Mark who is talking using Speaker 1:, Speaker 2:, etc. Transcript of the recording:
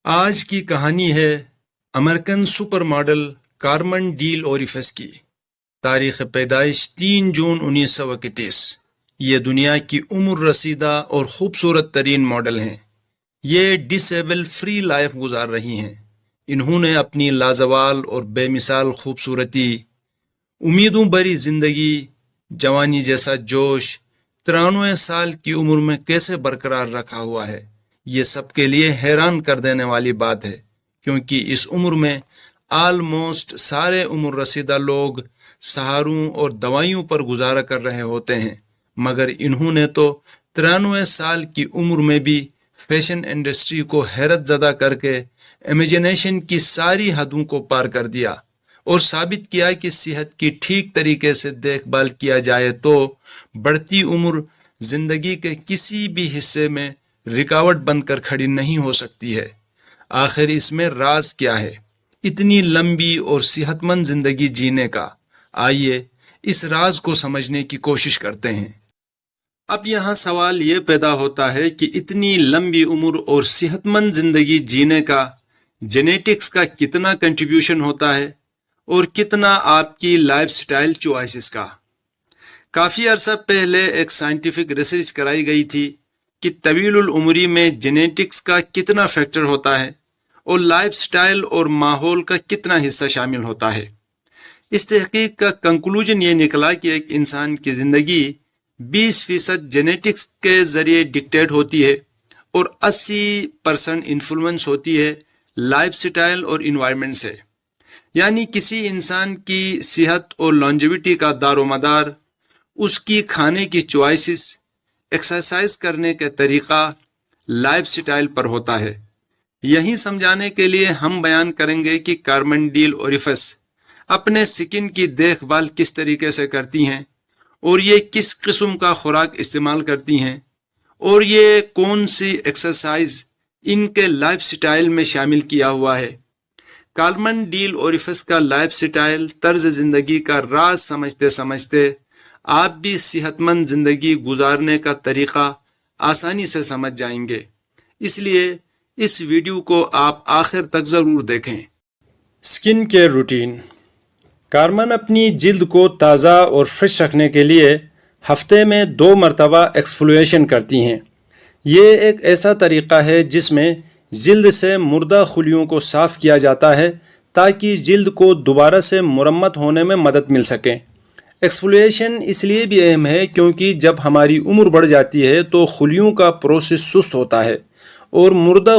Speaker 1: آج کی کہانی ہے امریکن سپر ماڈل کارمن ڈیل اوریفس کی۔ تاریخ پیدائش 3 جون 1931۔ یہ دنیا کی عمر رسیدہ اور خوبصورت ترین ماڈل ہیں۔ یہ ڈس ایبل فری لائف گزار رہی ہیں۔ انہوں نے اپنی لازوال اور بے مثال خوبصورتی، امیدوں بھری زندگی، جوانی جیسا جوش 93 سال کی عمر میں کیسے برقرار رکھا ہوا ہے، یہ سب کے لیے حیران کر دینے والی بات ہے، کیونکہ اس عمر میں آلموسٹ سارے عمر رسیدہ لوگ سہاروں اور دوائیوں پر گزارا کر رہے ہوتے ہیں، مگر انہوں نے تو 93 سال کی عمر میں بھی فیشن انڈسٹری کو حیرت زدہ کر کے امیجنیشن کی ساری حدوں کو پار کر دیا اور ثابت کیا کہ صحت کی ٹھیک طریقے سے دیکھ بھال کیا جائے تو بڑھتی عمر زندگی کے کسی بھی حصے میں رکاوٹ بن کر کھڑی نہیں ہو سکتی ہے۔ آخر اس میں راز کیا ہے اتنی لمبی اور صحت مند زندگی جینے کا؟ آئیے اس راز کو سمجھنے کی کوشش کرتے ہیں۔ اب یہاں سوال یہ پیدا ہوتا ہے کہ اتنی لمبی عمر اور صحت مند زندگی جینے کا جینیٹکس کا کتنا کنٹریبیوشن ہوتا ہے اور کتنا آپ کی لائف سٹائل چوائسز کا۔ کافی عرصہ پہلے ایک سائنٹیفک ریسرچ کرائی گئی تھی کہ طویل العمری میں جینیٹکس کا کتنا فیکٹر ہوتا ہے اور لائف سٹائل اور ماحول کا کتنا حصہ شامل ہوتا ہے۔ اس تحقیق کا کنکلوژن یہ نکلا کہ ایک انسان کی زندگی 20% جینیٹکس کے ذریعے ڈکٹیٹ ہوتی ہے اور 80% انفلوئنس ہوتی ہے لائف سٹائل اور انوائرمنٹ سے۔ یعنی کسی انسان کی صحت اور لانجیویٹی کا دار و مدار اس کی کھانے کی چوائسز، ایکسرسائز کرنے کا طریقہ، لائف سٹائل پر ہوتا ہے۔ یہی سمجھانے کے لیے ہم بیان کریں گے کہ کارمن ڈیل اوریفس اپنے سکن کی دیکھ بھال کس طریقے سے کرتی ہیں اور یہ کس قسم کا خوراک استعمال کرتی ہیں اور یہ کون سی ایکسرسائز ان کے لائف سٹائل میں شامل کیا ہوا ہے۔ کارمن ڈیل اوریفس کا لائف سٹائل، طرز زندگی کا راز سمجھتے سمجھتے آپ بھی صحت مند زندگی گزارنے کا طریقہ آسانی سے سمجھ جائیں گے، اس لیے اس ویڈیو کو آپ آخر تک ضرور دیکھیں۔
Speaker 2: سکن کیئر روٹین۔ کارمن اپنی جلد کو تازہ اور فریش رکھنے کے لیے ہفتے میں 2 مرتبہ ایکسفولیشن کرتی ہیں۔ یہ ایک ایسا طریقہ ہے جس میں جلد سے مردہ خلیوں کو صاف کیا جاتا ہے تاکہ جلد کو دوبارہ سے مرمت ہونے میں مدد مل سکے۔ ایکسفولیشن اس لیے بھی اہم ہے کیونکہ جب ہماری عمر بڑھ جاتی ہے تو خلیوں کا پروسیس سست ہوتا ہے اور مردہ